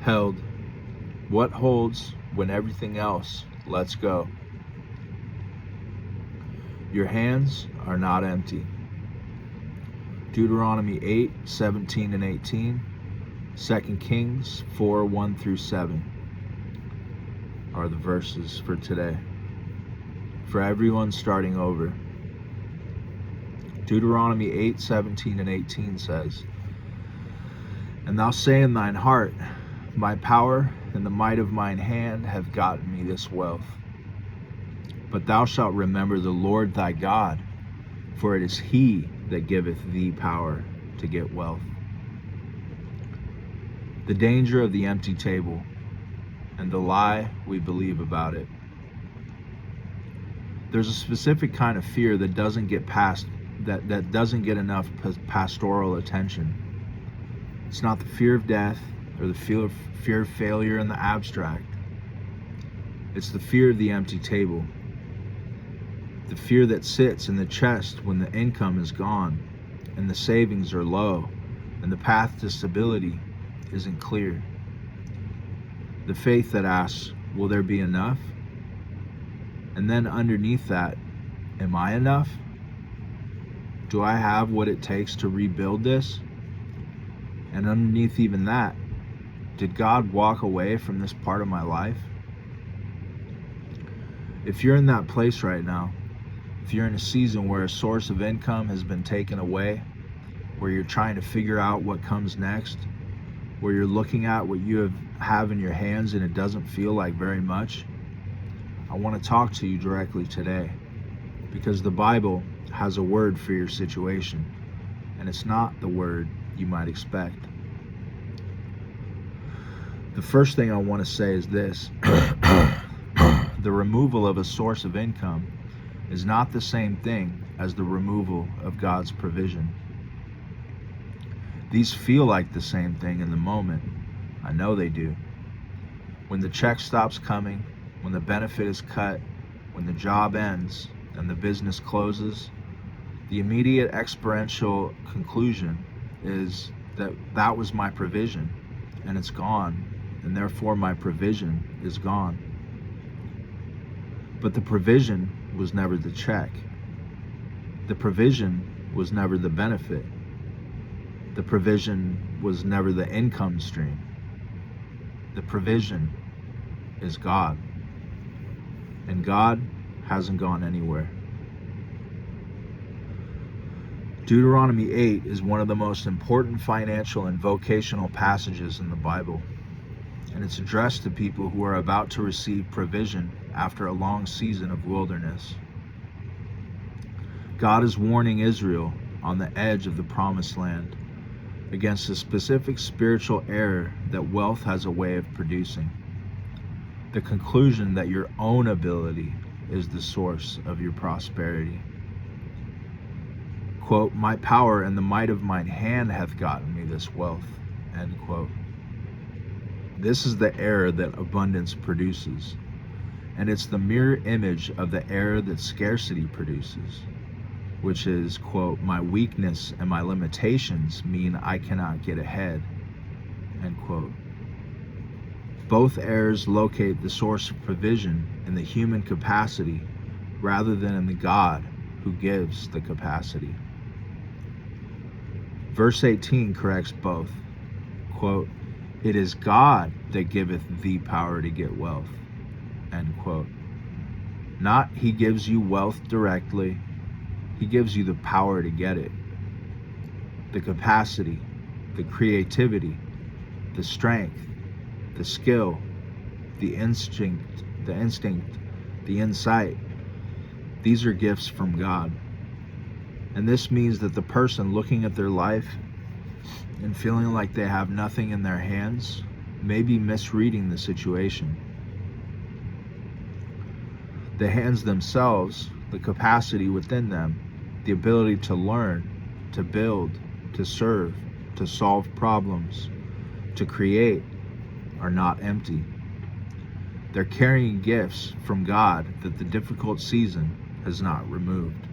held. What holds when everything else lets go? Your hands are not empty. Deuteronomy 8, 17 and 18, 2 Kings 4, 1 through 7 are the verses for today. For everyone starting over. Deuteronomy 8, 17 and 18 says, And thou say in thine heart, My power and the might of mine hand have gotten me this wealth. But thou shalt remember the Lord thy God, for it is he that giveth thee power to get wealth. The danger of the empty table and the lie we believe about it. There's a specific kind of fear that doesn't get that doesn't get enough pastoral attention. It's not the fear of death or the fear of failure in the abstract. It's the fear of the empty table. The fear that sits in the chest when the income is gone and the savings are low and the path to stability isn't clear. The faith that asks, will there be enough? And then underneath that, am I enough? Do I have what it takes to rebuild this? And underneath even that, did God walk away from this part of my life? If you're in that place right now, if you're in a season where a source of income has been taken away, where you're trying to figure out what comes next, where you're looking at what you have in your hands and it doesn't feel like very much, I want to talk to you directly today, because the Bible has a word for your situation, and it's not the word you might expect. The first thing I want to say is this. The removal of a source of income is not the same thing as the removal of God's provision. These feel like the same thing in the moment. I know they do. When the check stops coming, when the benefit is cut, when the job ends and the business closes, the immediate experiential conclusion is that that was my provision and it's gone, and therefore my provision is gone. But the provision was never the check. The provision was never the benefit. The provision was never the income stream. The provision is God. And God hasn't gone anywhere. Deuteronomy 8 is one of the most important financial and vocational passages in the Bible. And it's addressed to people who are about to receive provision after a long season of wilderness. God is warning Israel on the edge of the promised land against a specific spiritual error that wealth has a way of producing. The conclusion that your own ability is the source of your prosperity. Quote, My power and the might of mine hand hath gotten me this wealth. End quote. This is the error that abundance produces. And it's the mirror image of the error that scarcity produces, which is, quote, My weakness and my limitations mean I cannot get ahead. End quote. Both errors locate the source of provision in the human capacity rather than in the God who gives the capacity. Verse 18 corrects both. Quote, It is God that giveth thee power to get wealth. End quote. Not he gives you wealth directly. He gives you the power to get it. The capacity, the creativity, the strength, the skill, the instinct, the insight. These are gifts from God. And this means that the person looking at their life and feeling like they have nothing in their hands may be misreading the situation. The hands themselves, the capacity within them, the ability to learn, to build, to serve, to solve problems, to create, are not empty. They're carrying gifts from God that the difficult season has not removed.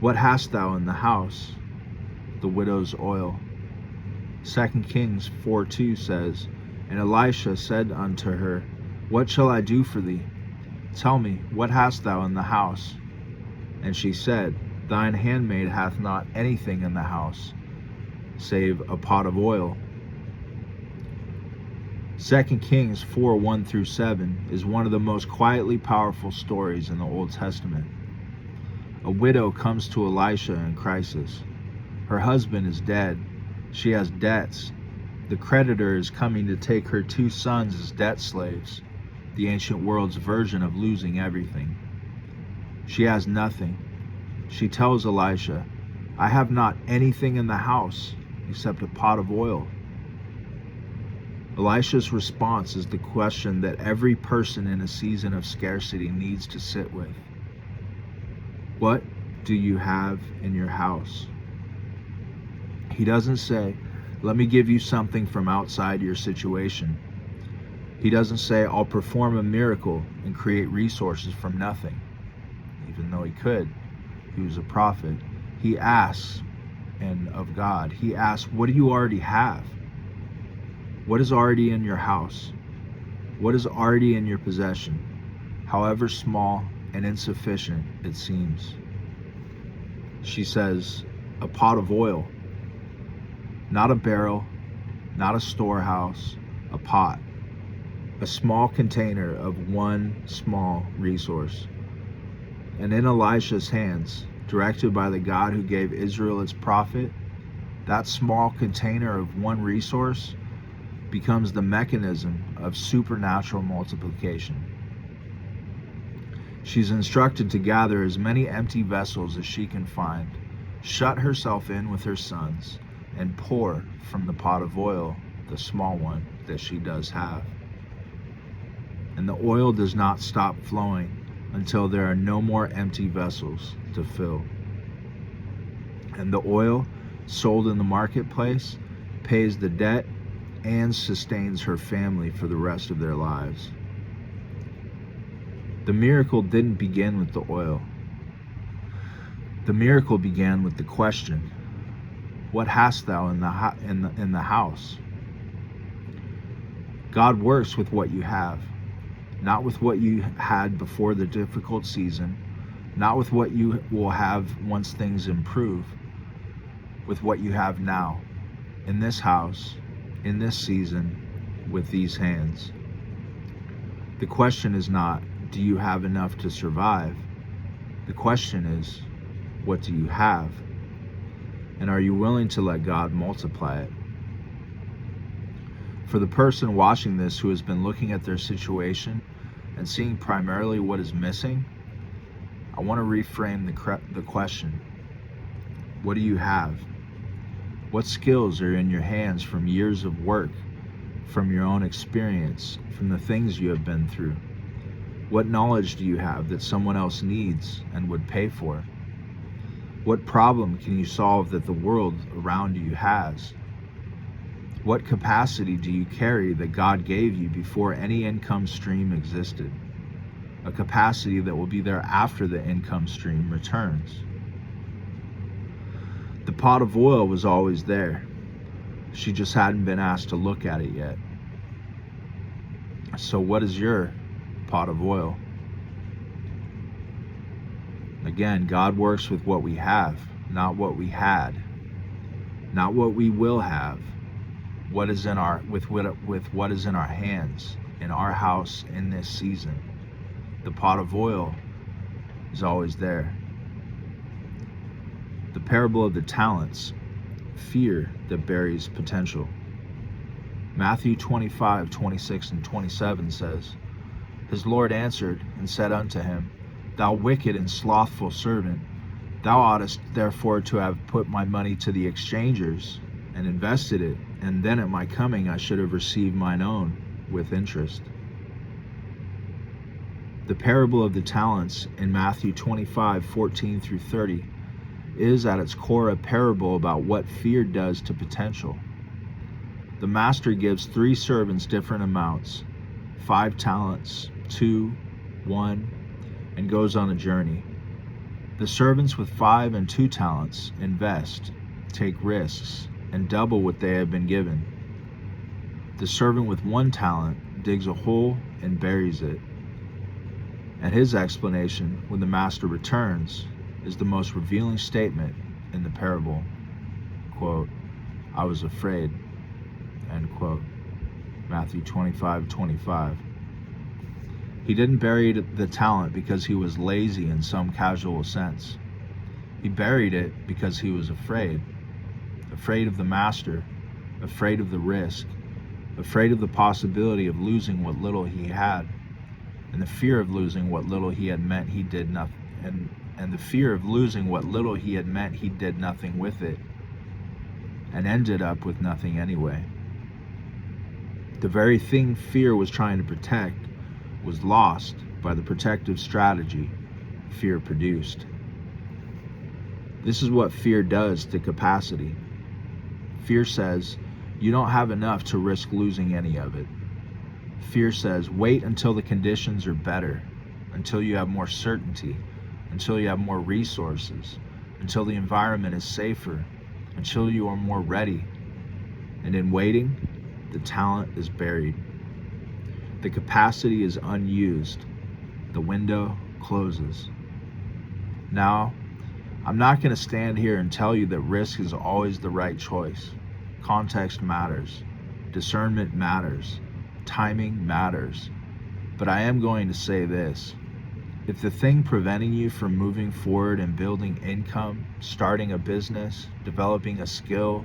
What hast thou in the house? The widow's oil. 2 Kings 4:2 says, And Elisha said unto her, What shall I do for thee? Tell me, what hast thou in the house? And she said, Thine handmaid hath not anything in the house, save a pot of oil. 2 Kings 4:1-7 is one of the most quietly powerful stories in the Old Testament. A widow comes to Elisha in crisis. Her husband is dead. She has debts. The creditor is coming to take her 2 sons as debt slaves, the ancient world's version of losing everything. She has nothing. She tells Elisha, I have not anything in the house except a pot of oil. Elisha's response is the question that every person in a season of scarcity needs to sit with. What do you have in your house? He doesn't say, let me give you something from outside your situation. He doesn't say, I'll perform a miracle and create resources from nothing. Even though he could, he was a prophet. He asks, and of God, he asks, what do you already have? What is already in your house? What is already in your possession, however small and insufficient it seems? She says, a pot of oil. Not a barrel, not a storehouse, a pot. A small container of one small resource. And in Elisha's hands, directed by the God who gave Israel its prophet, that small container of one resource becomes the mechanism of supernatural multiplication. She's instructed to gather as many empty vessels as she can find, shut herself in with her sons, and pour from the pot of oil, the small one that she does have. And the oil does not stop flowing until there are no more empty vessels to fill. And the oil sold in the marketplace pays the debt and sustains her family for the rest of their lives. The miracle didn't begin with the oil. The miracle began with the question, what hast thou in the house? God works with what you have, not with what you had before the difficult season, not with what you will have once things improve, with what you have now, in this house, in this season, with these hands. The question is not, do you have enough to survive? The question is, what do you have? And are you willing to let God multiply it? For the person watching this who has been looking at their situation and seeing primarily what is missing, I want to reframe the question. What do you have? What skills are in your hands from years of work, from your own experience, from the things you have been through? What knowledge do you have that someone else needs and would pay for? What problem can you solve that the world around you has? What capacity do you carry that God gave you before any income stream existed? A capacity that will be there after the income stream returns. The pot of oil was always there. She just hadn't been asked to look at it yet. So what is your pot of oil? Again, God works with what we have, not what we had, not what we will have. What is in our with what is in our hands, in our house, in this season. The pot of oil is always there. The parable of the talents, fear that buries potential. Matthew 25:26-27 says, His Lord answered and said unto him, Thou wicked and slothful servant, thou oughtest therefore to have put my money to the exchangers and invested it, and then at my coming I should have received mine own with interest. The parable of the talents in Matthew 25:14-30 is at its core a parable about what fear does to potential. The master gives 3 servants different amounts, 5 talents, 2, 1, and goes on a journey. The servants with 5 and 2 talents invest, take risks, and double what they have been given. The servant with 1 talent digs a hole and buries it. And his explanation, when the master returns, is the most revealing statement in the parable. Quote, "I was afraid," end quote. Matthew 25:25. He didn't bury the talent because he was lazy in some casual sense. He buried it because he was afraid. Afraid of the master, afraid of the risk, afraid of the possibility of losing what little he had. And the fear of losing what little he had meant he did nothing. And the fear of losing what little he had meant he did nothing with it, and ended up with nothing anyway. The very thing fear was trying to protect was lost by the protective strategy fear produced. This is what fear does to capacity. Fear says, you don't have enough to risk losing any of it. Fear says, wait until the conditions are better, until you have more certainty, until you have more resources, until the environment is safer, until you are more ready. And in waiting, the talent is buried. The capacity is unused. The window closes. Now, I'm not going to stand here and tell you that risk is always the right choice. Context matters. Discernment matters. Timing matters. But I am going to say this. If the thing preventing you from moving forward and building income, starting a business, developing a skill,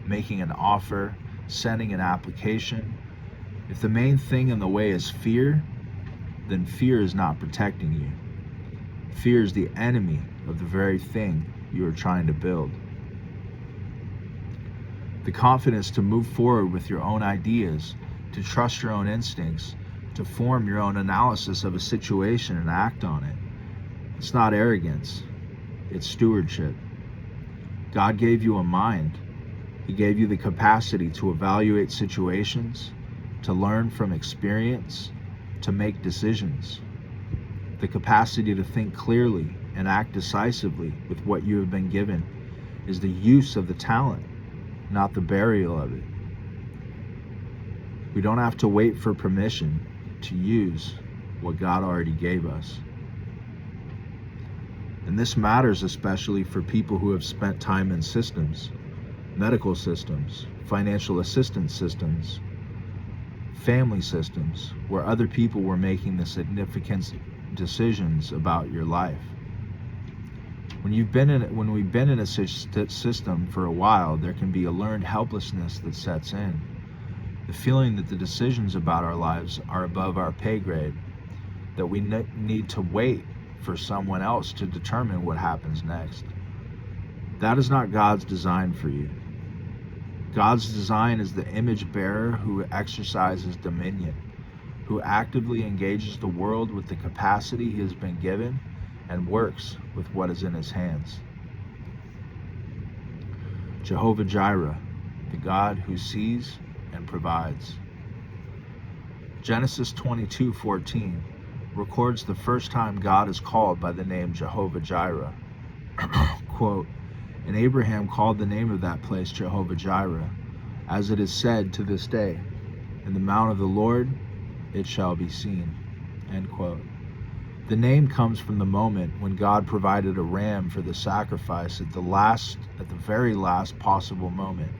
making an offer, sending an application, if the main thing in the way is fear, then fear is not protecting you. Fear is the enemy of the very thing you are trying to build. The confidence to move forward with your own ideas, to trust your own instincts, to form your own analysis of a situation and act on it. It's not arrogance, it's stewardship. God gave you a mind. He gave you the capacity to evaluate situations, to learn from experience, to make decisions. The capacity to think clearly and act decisively with what you have been given is the use of the talent, not the burial of it. We don't have to wait for permission to use what God already gave us. And this matters especially for people who have spent time in systems, medical systems, financial assistance systems, family systems, where other people were making the significant decisions about your life. When we've been in a system for a while, there can be a learned helplessness that sets in. The feeling that the decisions about our lives are above our pay grade, that we need to wait for someone else to determine what happens next. That is not God's design for you. God's design is the image bearer who exercises dominion, who actively engages the world with the capacity he has been given and works with what is in his hands. Jehovah Jireh, the God who sees and provides. Genesis 22:14 records the first time God is called by the name Jehovah Jireh. Quote, and Abraham called the name of that place Jehovah Jireh, as it is said to this day, in the mount of the Lord it shall be seen. End quote. The name comes from the moment when God provided a ram for the sacrifice at the very last possible moment.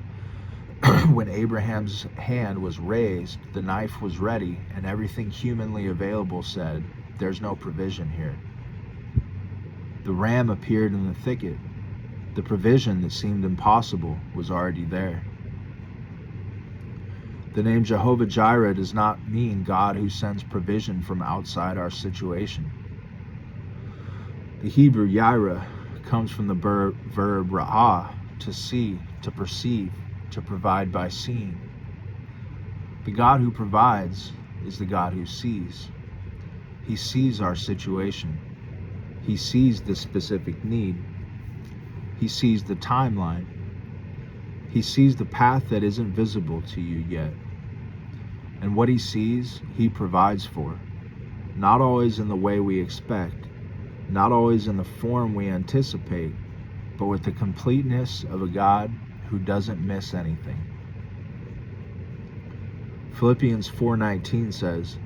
When Abraham's hand was raised, the knife was ready, and everything humanly available said, there's no provision here. The ram appeared in the thicket. The provision that seemed impossible was already there. The name Jehovah Jireh does not mean God who sends provision from outside our situation. The Hebrew Yireh comes from the verb ra'ah, to see, to perceive, to provide by seeing. The God who provides is the God who sees. He sees our situation. He sees the specific need. He sees the timeline. He sees the path that isn't visible to you yet. And what he sees, he provides for. Not always in the way we expect, not always in the form we anticipate, but with the completeness of a God who doesn't miss anything. Philippians 4:19 says,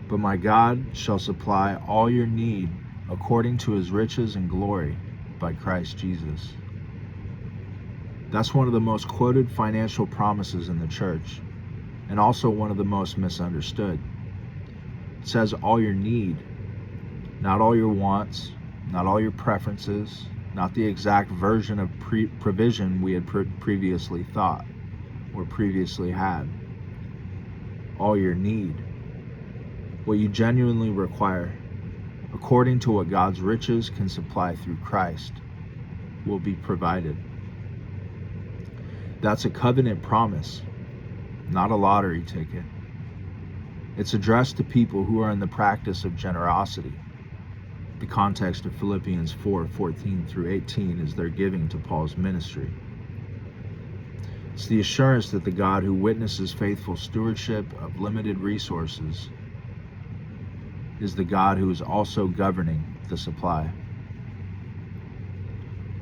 "But my God shall supply all your need according to his riches and glory by Christ Jesus." That's one of the most quoted financial promises in the church, and also one of the most misunderstood. It says all your need, not all your wants, not all your preferences, not the exact version of provision we had previously thought or previously had. All your need, what you genuinely require, according to what God's riches can supply through Christ, will be provided. That's a covenant promise, not a lottery ticket. It's addressed to people who are in the practice of generosity. The context of Philippians 4:14 through 18 is their giving to Paul's ministry. It's the assurance that the God who witnesses faithful stewardship of limited resources is the God who is also governing the supply.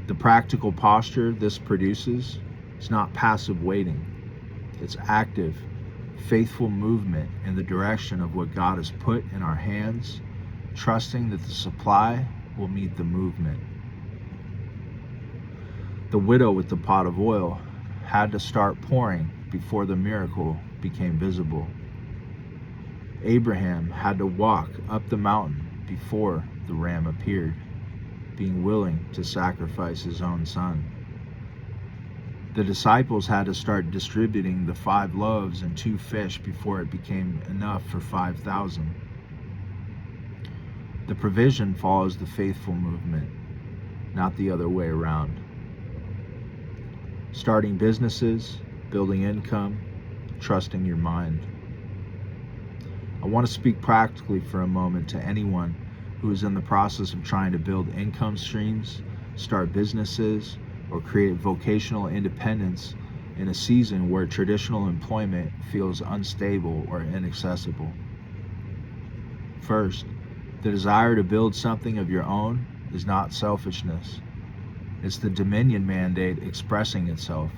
The practical posture this produces is not passive waiting. It's active, faithful movement in the direction of what God has put in our hands, trusting that the supply will meet the movement. The widow with the pot of oil had to start pouring before the miracle became visible. Abraham had to walk up the mountain before the ram appeared, being willing to sacrifice his own son. The disciples had to start distributing the 5 loaves and 2 fish before it became enough for 5,000. The provision follows the faithful movement, not the other way around. Starting businesses, building income, trusting your mind. I want to speak practically for a moment to anyone who is in the process of trying to build income streams, start businesses, or create vocational independence in a season where traditional employment feels unstable or inaccessible. First, the desire to build something of your own is not selfishness. It's the dominion mandate expressing itself.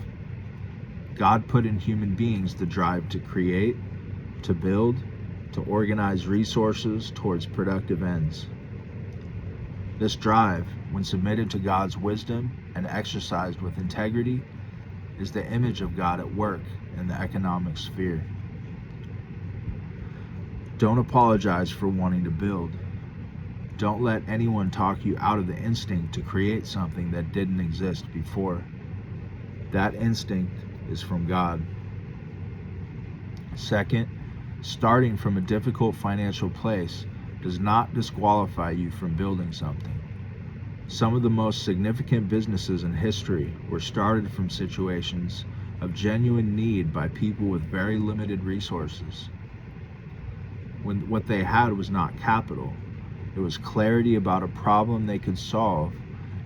God put in human beings the drive to create, to build, to organize resources towards productive ends. This drive, when submitted to God's wisdom and exercised with integrity, is the image of God at work in the economic sphere. Don't apologize for wanting to build. Don't let anyone talk you out of the instinct to create something that didn't exist before. That instinct is from God. Second, starting from a difficult financial place does not disqualify you from building something. Some of the most significant businesses in history were started from situations of genuine need by people with very limited resources. When what they had was not capital, it was clarity about a problem they could solve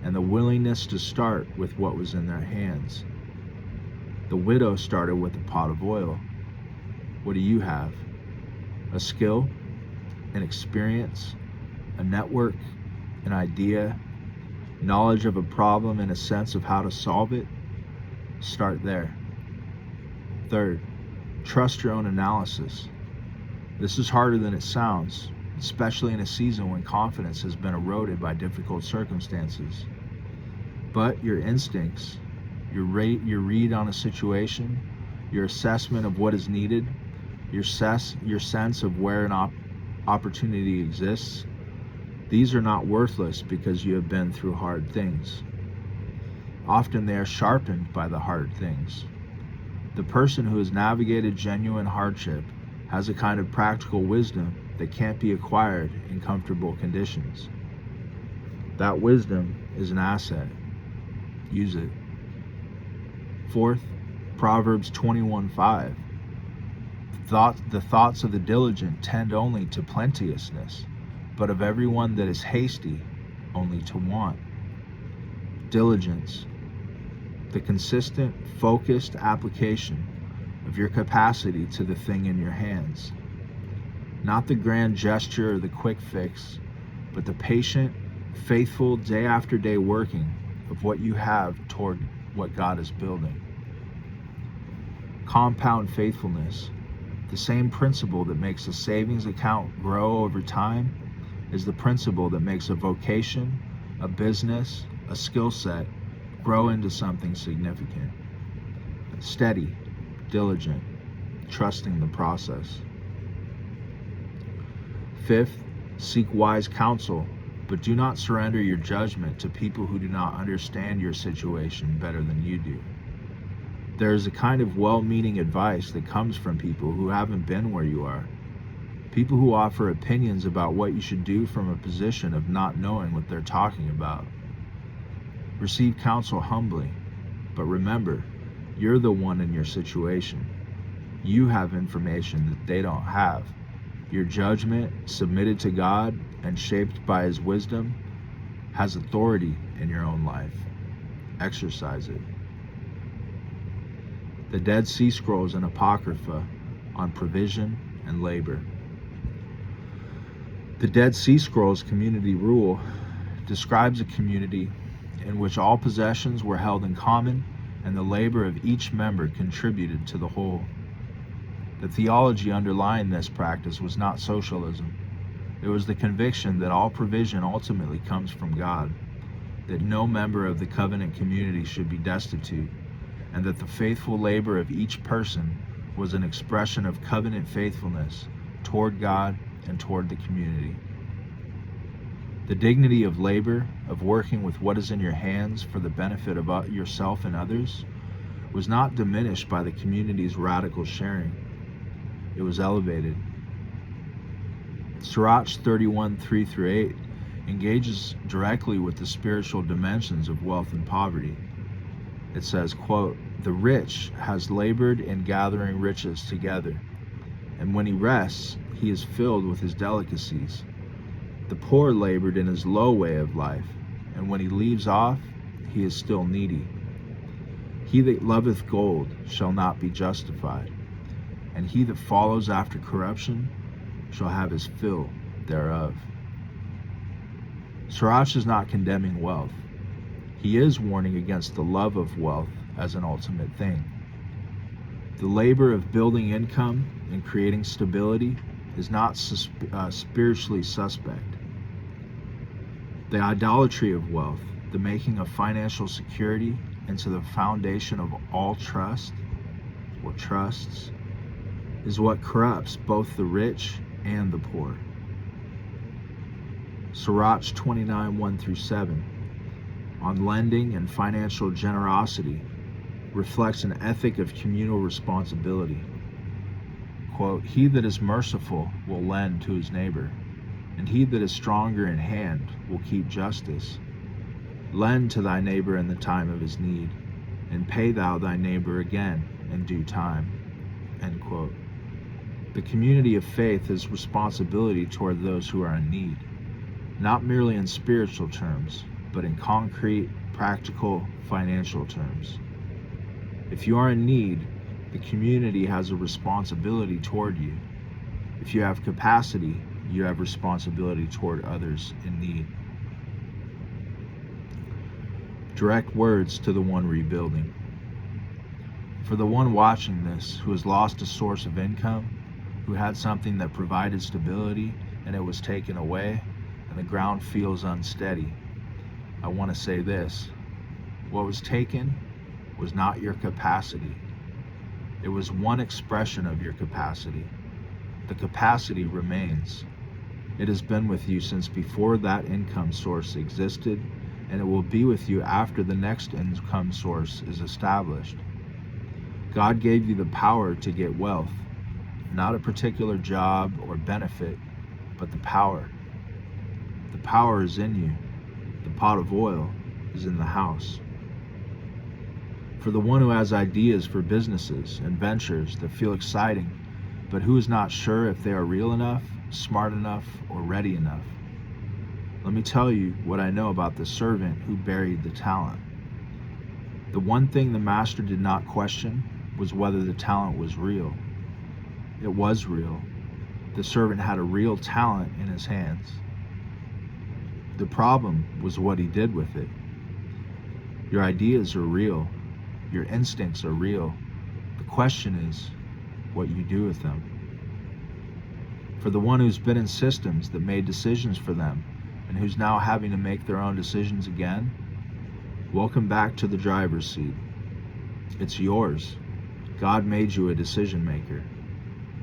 and the willingness to start with what was in their hands. The widow started with a pot of oil. What do you have? A skill, an experience, a network, an idea, knowledge of a problem and a sense of how to solve it? Start there. Third, trust your own analysis. This is harder than it sounds, especially in a season when confidence has been eroded by difficult circumstances. But your instincts, your read on a situation, your assessment of what is needed, your sense of where an opportunity exists, these are not worthless because you have been through hard things. Often they are sharpened by the hard things. The person who has navigated genuine hardship has a kind of practical wisdom that can't be acquired in comfortable conditions. That wisdom is an asset. Use it. Fourth, Proverbs 21:5. The thoughts of the diligent tend only to plenteousness, but of everyone that is hasty, only to want. Diligence, the consistent, focused application of your capacity to the thing in your hands. Not the grand gesture or the quick fix, but the patient, faithful, day after day working of what you have toward what God is building. Compound faithfulness. The same principle that makes a savings account grow over time is the principle that makes a vocation, a business, a skill set grow into something significant. Steady, diligent, trusting the process. Fifth, seek wise counsel, but do not surrender your judgment to people who do not understand your situation better than you do. There is a kind of well-meaning advice that comes from people who haven't been where you are. People who offer opinions about what you should do from a position of not knowing what they're talking about. Receive counsel humbly, but remember, you're the one in your situation. You have information that they don't have. Your judgment, submitted to God and shaped by His wisdom, has authority in your own life. Exercise it. The Dead Sea Scrolls and Apocrypha on provision and labor. The Dead Sea Scrolls community rule describes a community in which all possessions were held in common and the labor of each member contributed to the whole. The theology underlying this practice was not socialism. It was the conviction that all provision ultimately comes from God, that no member of the covenant community should be destitute, and that the faithful labor of each person was an expression of covenant faithfulness toward God and toward the community. The dignity of labor, of working with what is in your hands for the benefit of yourself and others, was not diminished by the community's radical sharing. It was elevated. Sirach 31:3-8 engages directly with the spiritual dimensions of wealth and poverty. It says, quote, "The rich has labored in gathering riches together, and when he rests, he is filled with his delicacies. The poor labored in his low way of life, and when he leaves off, he is still needy. He that loveth gold shall not be justified, and he that follows after corruption shall have his fill thereof." Sirach is not condemning wealth. He is warning against the love of wealth as an ultimate thing. The labor of building income and creating stability is not spiritually suspect. The idolatry of wealth, the making of financial security into the foundation of all trust or trusts, is what corrupts both the rich and the poor. Sirach 29:1-7 on lending and financial generosity reflects an ethic of communal responsibility. Quote, "He that is merciful will lend to his neighbor, and he that is stronger in hand will keep justice. Lend to thy neighbor in the time of his need, and pay thou thy neighbor again in due time." End quote. The community of faith has responsibility toward those who are in need, not merely in spiritual terms, but in concrete, practical, financial terms. If you are in need, the community has a responsibility toward you. If you have capacity, you have responsibility toward others in need. Direct words to the one rebuilding. For the one watching this who has lost a source of income, who had something that provided stability and it was taken away, and the ground feels unsteady, I want to say this: what was taken was not your capacity. It was one expression of your capacity. The capacity remains. It has been with you since before that income source existed, and it will be with you after the next income source is established. God gave you the power to get wealth, not a particular job or benefit, but the power. The power is in you. The pot of oil is in the house. For the one who has ideas for businesses and ventures that feel exciting, but who is not sure if they are real enough, smart enough, or ready enough, let me tell you what I know about the servant who buried the talent. The one thing the master did not question was whether the talent was real. It was real. The servant had a real talent in his hands. The problem was what he did with it. Your ideas are real. Your instincts are real. The question is what you do with them. For the one who's been in systems that made decisions for them and who's now having to make their own decisions again, welcome back to the driver's seat. It's yours. God made you a decision maker.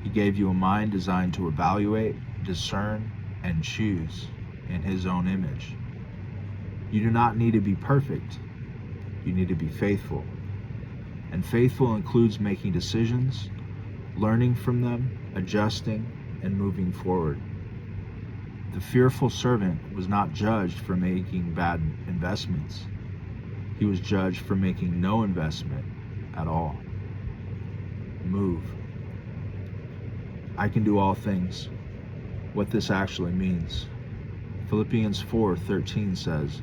He gave you a mind designed to evaluate, discern, and choose in His own image. You do not need to be perfect. You need to be faithful. And faithful includes making decisions, learning from them, adjusting, and moving forward. The fearful servant was not judged for making bad investments. He was judged for making no investment at all. Move. I can do all things. What this actually means. Philippians 4:13 says,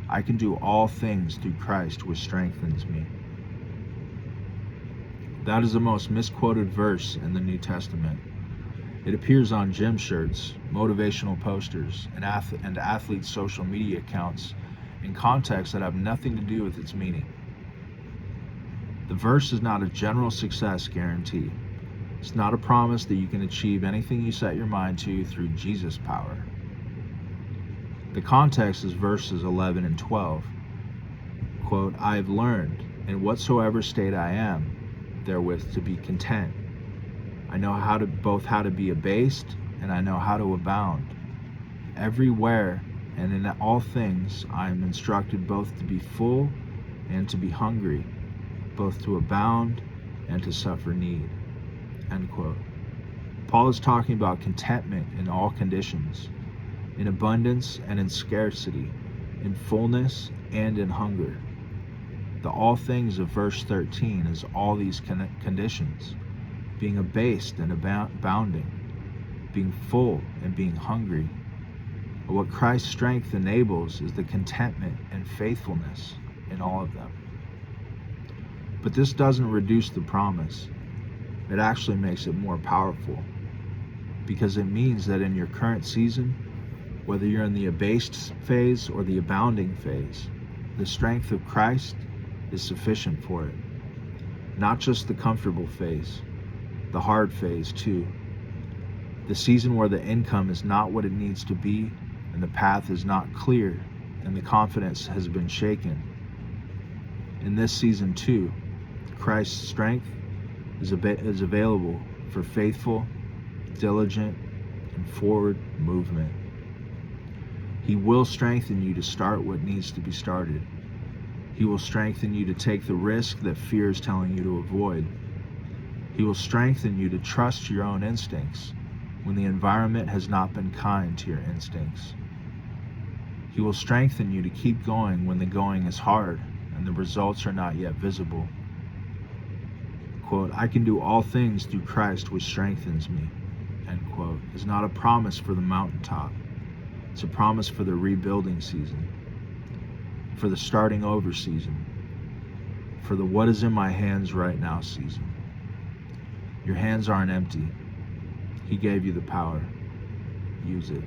I can do all things through Christ which strengthens me. That is the most misquoted verse in the New Testament. It appears on gym shirts, motivational posters, and athletes' social media accounts in contexts that have nothing to do with its meaning. The verse is not a general success guarantee. It's not a promise that you can achieve anything you set your mind to through Jesus' power. The context is verses 11 and 12. Quote, I have learned, in whatsoever state I am, therewith to be content. I know how to be abased, and I know how to abound. Everywhere and in all things I am instructed both to be full and to be hungry, both to abound and to suffer need. End quote. Paul is talking about contentment in all conditions, in abundance and in scarcity, in fullness and in hunger. The all things of verse 13 is all these conditions, being abased and abounding, being full and being hungry. But what Christ's strength enables is the contentment and faithfulness in all of them. But this doesn't reduce the promise. It actually makes it more powerful, because it means that in your current season, whether you're in the abased phase or the abounding phase, the strength of Christ is sufficient for it. Not just the comfortable phase, the hard phase too. The season where the income is not what it needs to be, and the path is not clear, and the confidence has been shaken. In this season too, Christ's strength is available for faithful, diligent, and forward movement. He will strengthen you to start what needs to be started. He will strengthen you to take the risk that fear is telling you to avoid. He will strengthen you to trust your own instincts when the environment has not been kind to your instincts. He will strengthen you to keep going when the going is hard and the results are not yet visible. Quote, I can do all things through Christ which strengthens me, end quote, is not a promise for the mountaintop. It's a promise for the rebuilding season, for the starting over season, for the what is in my hands right now season. Your hands aren't empty. He gave you the power. Use it.